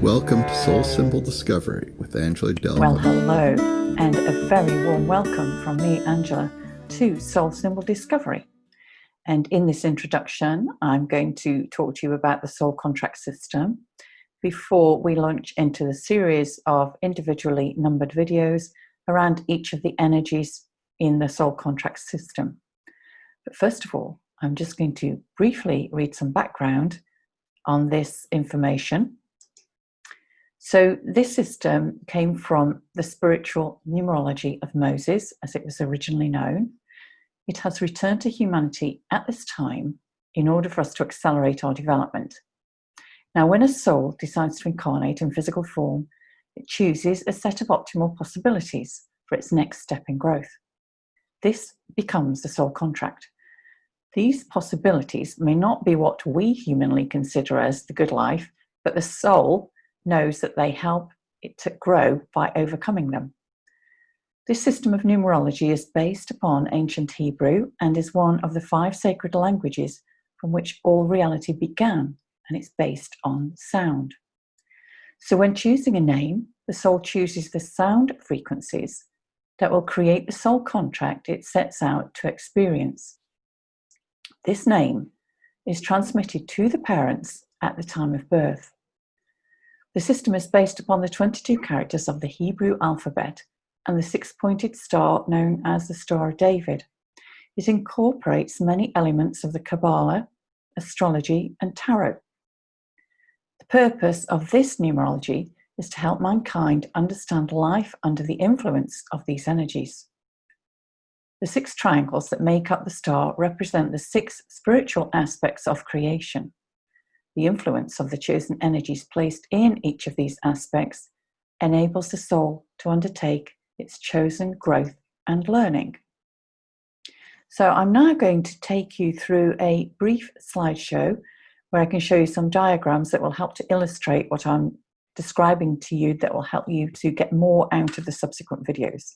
Welcome to Soul Symbol Discovery with Angela Delglin. Well, hello, and a very warm welcome from me, Angela, to Soul Symbol Discovery. And in this introduction, I'm going to talk to you about the soul contract system before we launch into the series of individually numbered videos around each of the energies in the soul contract system. But first of all, I'm just going to briefly read some background on this information. So this system came from the spiritual numerology of Moses, as it was originally known. It has returned to humanity at this time in order for us to accelerate our development. Now, when a soul decides to incarnate in physical form, it chooses a set of optimal possibilities for its next step in growth. This becomes the soul contract. These possibilities may not be what we humanly consider as the good life, but the soul knows that they help it to grow by overcoming them. This system of numerology is based upon ancient Hebrew and is one of the 5 sacred languages from which all reality began, and it's based on sound. So when choosing a name, the soul chooses the sound frequencies that will create the soul contract it sets out to experience. This name is transmitted to the parents at the time of birth. The system is based upon the 22 characters of the Hebrew alphabet and the 6-pointed star known as the Star of David. It incorporates many elements of the Kabbalah, astrology, and tarot. The purpose of this numerology is to help mankind understand life under the influence of these energies. The 6 triangles that make up the star represent the 6 spiritual aspects of creation. The influence of the chosen energies placed in each of these aspects enables the soul to undertake its chosen growth and learning. So I'm now going to take you through a brief slideshow where I can show you some diagrams that will help to illustrate what I'm describing to you, that will help you to get more out of the subsequent videos.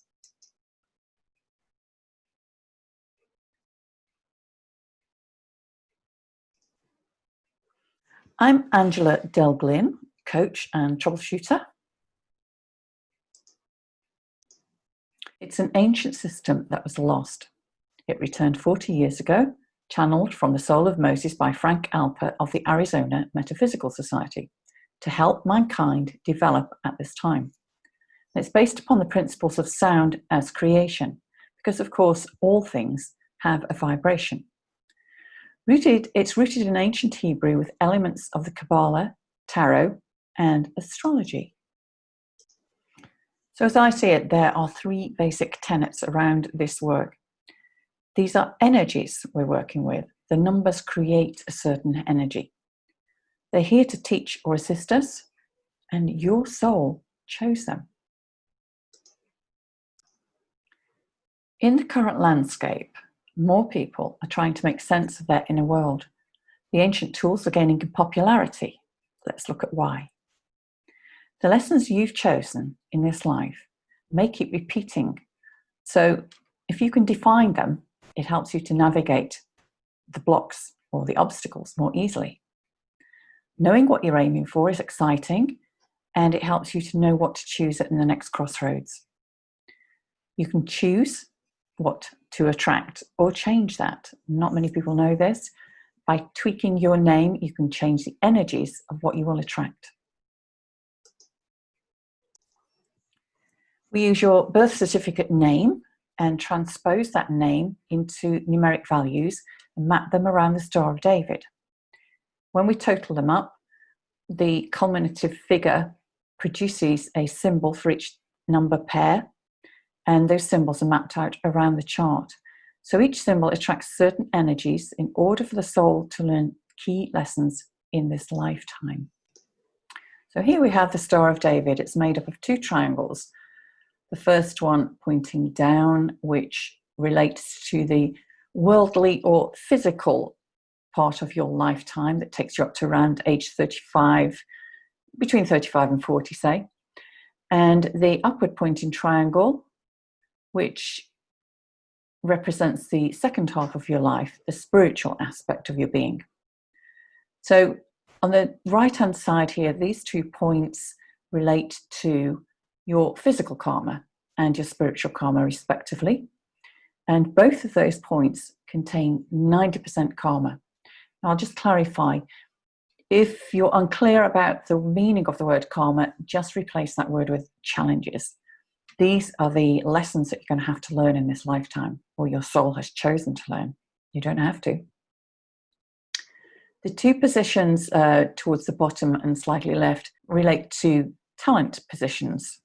I'm Angela Delglin, coach and troubleshooter. It's an ancient system that was lost. It returned 40 years ago, channeled from the soul of Moses by Frank Alper of the Arizona Metaphysical Society, to help mankind develop at this time. It's based upon the principles of sound as creation, because of course all things have a vibration. It's rooted in ancient Hebrew with elements of the Kabbalah, tarot, and astrology. So as I see it, there are 3 basic tenets around this work. These are energies we're working with. The numbers create a certain energy. They're here to teach or assist us, and your soul chose them. In the current landscape, more people are trying to make sense of their inner world. The ancient tools are gaining in popularity. Let's look at why. The lessons you've chosen in this life may keep repeating. So if you can define them, it helps you to navigate the blocks or the obstacles more easily. Knowing what you're aiming for is exciting, and it helps you to know what to choose at the next crossroads. You can choose what to attract or change that. Not many people know this. By tweaking your name, you can change the energies of what you will attract. We use your birth certificate name and transpose that name into numeric values and map them around the Star of David. When we total them up, the culminative figure produces a symbol for each number pair, and those symbols are mapped out around the chart. So each symbol attracts certain energies in order for the soul to learn key lessons in this lifetime. So here we have the Star of David. It's made up of 2 triangles. The first one pointing down, which relates to the worldly or physical part of your lifetime that takes you up to around age 35, between 35 and 40, say. And the upward pointing triangle, which represents the second half of your life, the spiritual aspect of your being. So On the right-hand side here, these 2 points relate to your physical karma and your spiritual karma, respectively. And both of those points contain 90% karma. Now, I'll just clarify. If you're unclear about the meaning of the word karma, just replace that word with challenges. These are the lessons that you're going to have to learn in this lifetime, or your soul has chosen to learn. You don't have to. The 2 positions towards the bottom and slightly left relate to talent positions.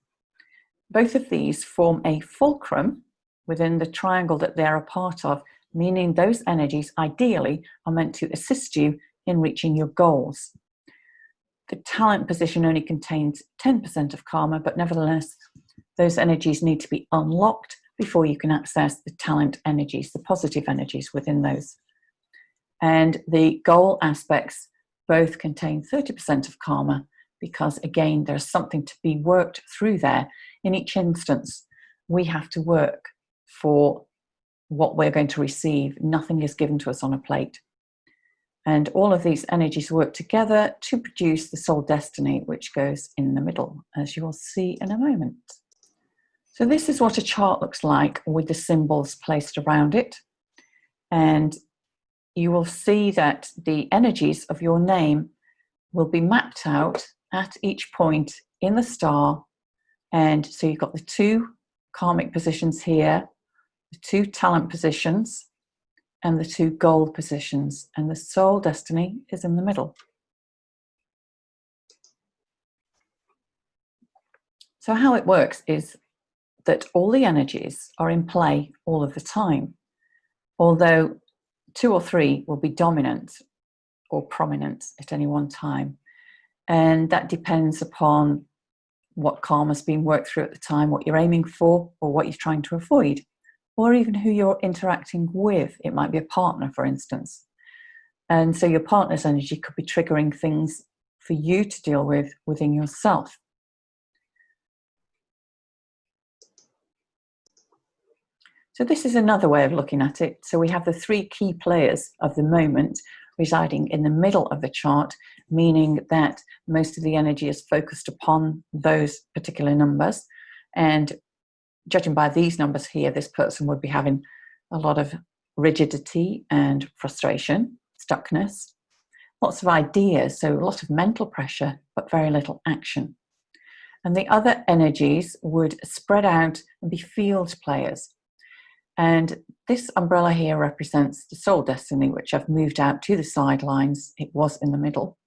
Both of these form a fulcrum within the triangle that they're a part of, meaning those energies ideally are meant to assist you in reaching your goals. The talent position only contains 10% of karma, but nevertheless, those energies need to be unlocked before you can access the talent energies, the positive energies within those. And the goal aspects both contain 30% of karma, because again, there's something to be worked through there. In each instance, we have to work for what we're going to receive. Nothing is given to us on a plate. And all of these energies work together to produce the soul destiny, which goes in the middle, as you will see in a moment. So this is what a chart looks like with the symbols placed around it. And you will see that the energies of your name will be mapped out at each point in the star. And so you've got the 2 karmic positions here, the 2 talent positions, and the 2 goal positions, and the soul destiny is in the middle. So how it works is that all the energies are in play all of the time, although 2 or 3 will be dominant or prominent at any one time. And that depends upon what karma's been worked through at the time, what you're aiming for, or what you're trying to avoid, or even who you're interacting with. It might be a partner, for instance. And so your partner's energy could be triggering things for you to deal with within yourself. So this is another way of looking at it. So we have the 3 key players of the moment residing in the middle of the chart, meaning that most of the energy is focused upon those particular numbers. And judging by these numbers here, this person would be having a lot of rigidity and frustration, stuckness, lots of ideas, so a lot of mental pressure, but very little action. And the other energies would spread out and be field players. And this umbrella here represents the soul destiny, which I've moved out to the sidelines. It was in the middle,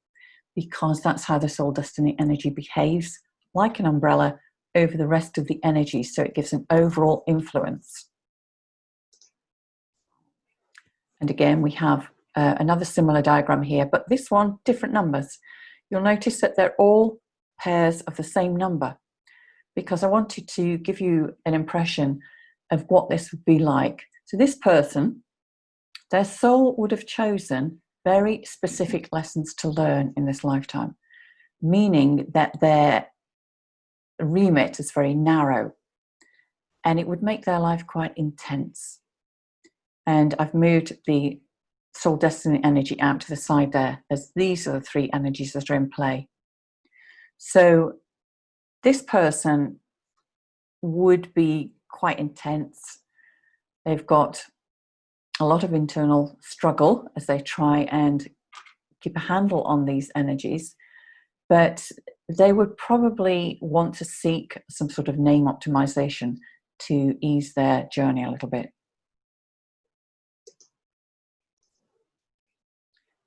because that's how the soul destiny energy behaves, like an umbrella over the rest of the energy, so it gives an overall influence. And again, we have another similar diagram here, but this one, different numbers. You'll notice that they're all pairs of the same number, because I wanted to give you an impression of what this would be like. So this person, their soul would have chosen very specific lessons to learn in this lifetime, meaning that their remit is very narrow, and it would make their life quite intense. And I've moved the soul destiny energy out to the side there, as these are the 3 energies that are in play. So this person would be quite intense. They've got a lot of internal struggle as they try and keep a handle on these energies, but they would probably want to seek some sort of name optimization to ease their journey a little bit.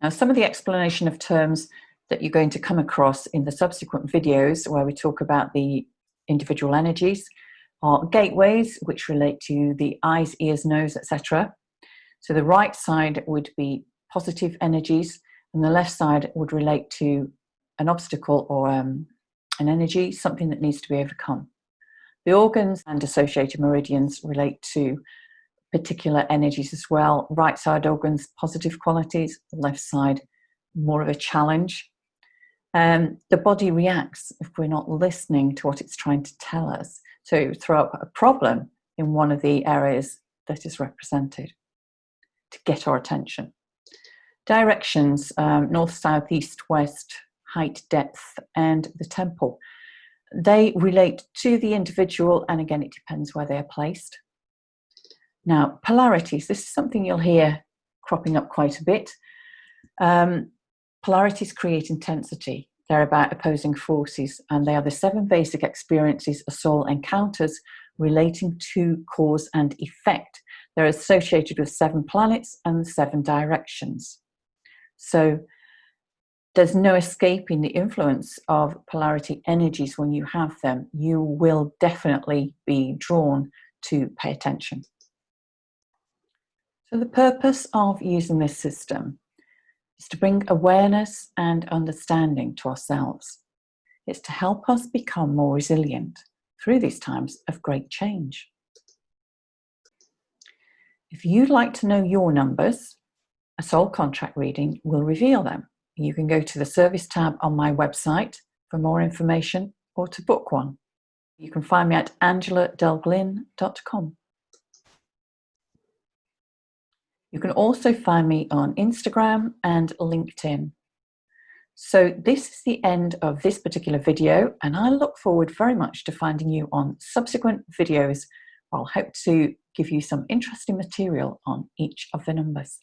Now, some of the explanation of terms that you're going to come across in the subsequent videos where we talk about the individual energies are gateways, which relate to the eyes, ears, nose, etc. So the right side would be positive energies, and the left side would relate to an obstacle or an energy, something that needs to be overcome. The organs and associated meridians relate to particular energies as well. Right side organs, positive qualities, left side, more of a challenge. The body reacts if we're not listening to what it's trying to tell us. So throw up a problem in one of the areas that is represented to get our attention. Directions, north, south, east, west, height, depth, and the temple. They relate to the individual, and again, it depends where they are placed. Now, polarities. This is something you'll hear cropping up quite a bit. Polarities create intensity. They're about opposing forces, and they are the 7 basic experiences a soul encounters relating to cause and effect. They're associated with 7 planets and 7 directions. So there's no escaping the influence of polarity energies when you have them. You will definitely be drawn to pay attention. So the purpose of using this system is to bring awareness and understanding to ourselves. It's to help us become more resilient through these times of great change. If you'd like to know your numbers, a soul contract reading will reveal them. You can go to the service tab on my website for more information or to book one. You can find me at angeladelglynn.com. You can also find me on Instagram and LinkedIn. So this is the end of this particular video, and I look forward very much to finding you on subsequent videos where I'll hope to give you some interesting material on each of the numbers.